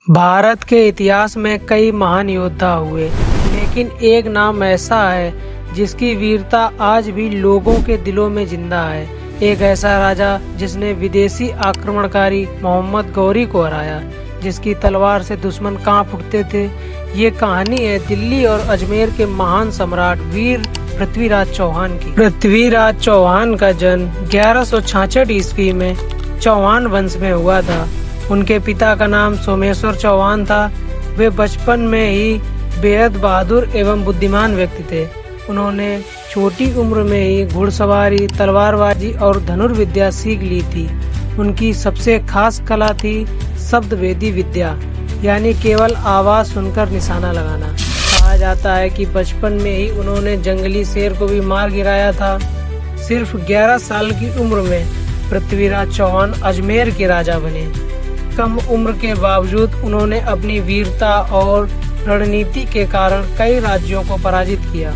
भारत के इतिहास में कई महान योद्धा हुए, लेकिन एक नाम ऐसा है जिसकी वीरता आज भी लोगों के दिलों में जिंदा है। एक ऐसा राजा जिसने विदेशी आक्रमणकारी मोहम्मद गौरी को हराया, जिसकी तलवार से दुश्मन कांप उठते थे। ये कहानी है दिल्ली और अजमेर के महान सम्राट वीर पृथ्वीराज चौहान की। पृथ्वीराज चौहान का जन्म 1166 ईस्वी में चौहान वंश में हुआ था। उनके पिता का नाम सोमेश्वर चौहान था। वे बचपन में ही बेहद बहादुर एवं बुद्धिमान व्यक्ति थे। उन्होंने छोटी उम्र में ही घुड़सवारी, तलवारबाजी और धनुर्विद्या सीख ली थी। उनकी सबसे खास कला थी शब्दवेदी विद्या, यानी केवल आवाज सुनकर निशाना लगाना। कहा जाता है कि बचपन में ही उन्होंने जंगली शेर को भी मार गिराया था। सिर्फ 11 साल की उम्र में पृथ्वीराज चौहान अजमेर के राजा बने। कम उम्र के बावजूद उन्होंने अपनी वीरता और रणनीति के कारण कई राज्यों को पराजित किया।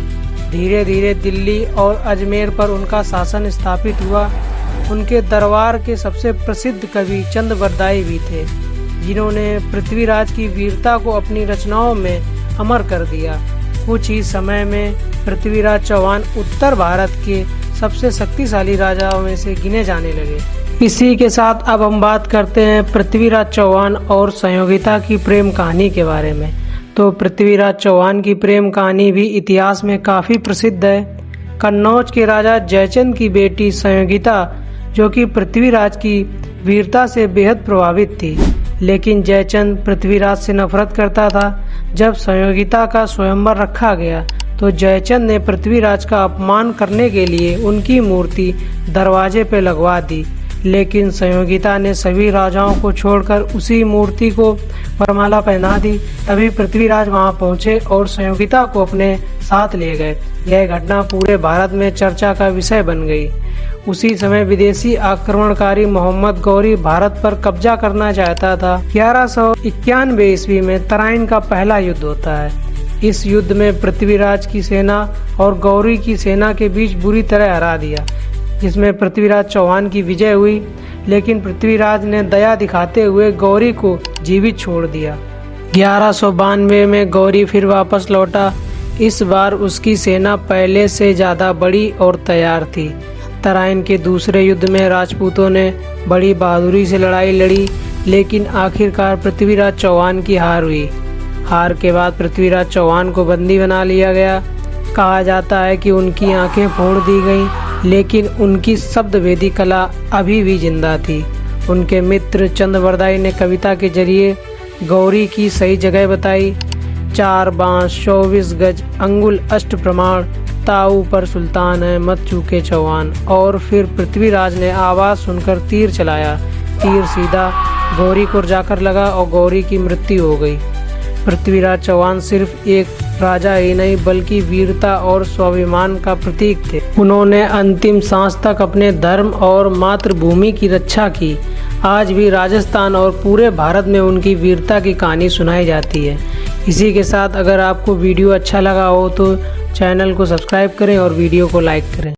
धीरे धीरे दिल्ली और अजमेर पर उनका शासन स्थापित हुआ। उनके दरबार के सबसे प्रसिद्ध कवि चंद बरदाई भी थे, जिन्होंने पृथ्वीराज की वीरता को अपनी रचनाओं में अमर कर दिया। कुछ ही समय में पृथ्वीराज चौहान उत्तर भारत के सबसे शक्तिशाली राजाओं में से गिने जाने लगे। इसी के साथ अब हम बात करते हैं पृथ्वीराज चौहान और संयोगिता की प्रेम कहानी के बारे में। तो पृथ्वीराज चौहान की प्रेम कहानी भी इतिहास में काफ़ी प्रसिद्ध है। कन्नौज के राजा जयचंद की बेटी संयोगिता, जो कि पृथ्वीराज की वीरता से बेहद प्रभावित थी, लेकिन जयचंद पृथ्वीराज से नफरत करता था। जब संयोगिता का स्वयंवर रखा गया तो जयचंद ने पृथ्वीराज का अपमान करने के लिए उनकी मूर्ति दरवाजे पर लगवा दी, लेकिन संयोगिता ने सभी राजाओं को छोड़कर उसी मूर्ति को वरमाला पहना दी। तभी पृथ्वीराज वहां पहुंचे और संयोगिता को अपने साथ ले गए। यह घटना पूरे भारत में चर्चा का विषय बन गई। उसी समय विदेशी आक्रमणकारी मोहम्मद गौरी भारत पर कब्जा करना चाहता था। 1191 ईस्वी में तराइन का पहला युद्ध होता है। इस युद्ध में पृथ्वीराज की सेना और गौरी की सेना के बीच बुरी तरह हरा दिया, जिसमें पृथ्वीराज चौहान की विजय हुई। लेकिन पृथ्वीराज ने दया दिखाते हुए गौरी को जीवित छोड़ दिया। 1192 में गौरी फिर वापस लौटा। इस बार उसकी सेना पहले से ज़्यादा बड़ी और तैयार थी। तराइन के दूसरे युद्ध में राजपूतों ने बड़ी बहादुरी से लड़ाई लड़ी, लेकिन आखिरकार पृथ्वीराज चौहान की हार हुई। हार के बाद पृथ्वीराज चौहान को बंदी बना लिया गया। कहा जाता है कि उनकी आंखें फोड़ दी गईं, लेकिन उनकी शब्दवेदी कला अभी भी जिंदा थी। उनके मित्र चंद बरदाई ने कविता के जरिए गौरी की सही जगह बताई। 4 बांस 24 गज अंगुल अष्ट प्रमाण, ताऊ पर सुल्तान है मत चूके चौहान। और फिर पृथ्वीराज ने आवाज सुनकर तीर चलाया। तीर सीधा गौरी को जाकर लगा और गौरी की मृत्यु हो गई। पृथ्वीराज चौहान सिर्फ एक राजा ही नहीं, बल्कि वीरता और स्वाभिमान का प्रतीक थे। उन्होंने अंतिम सांस तक अपने धर्म और मातृभूमि की रक्षा की। आज भी राजस्थान और पूरे भारत में उनकी वीरता की कहानी सुनाई जाती है। इसी के साथ अगर आपको वीडियो अच्छा लगा हो तो चैनल को सब्सक्राइब करें और वीडियो को लाइक करें।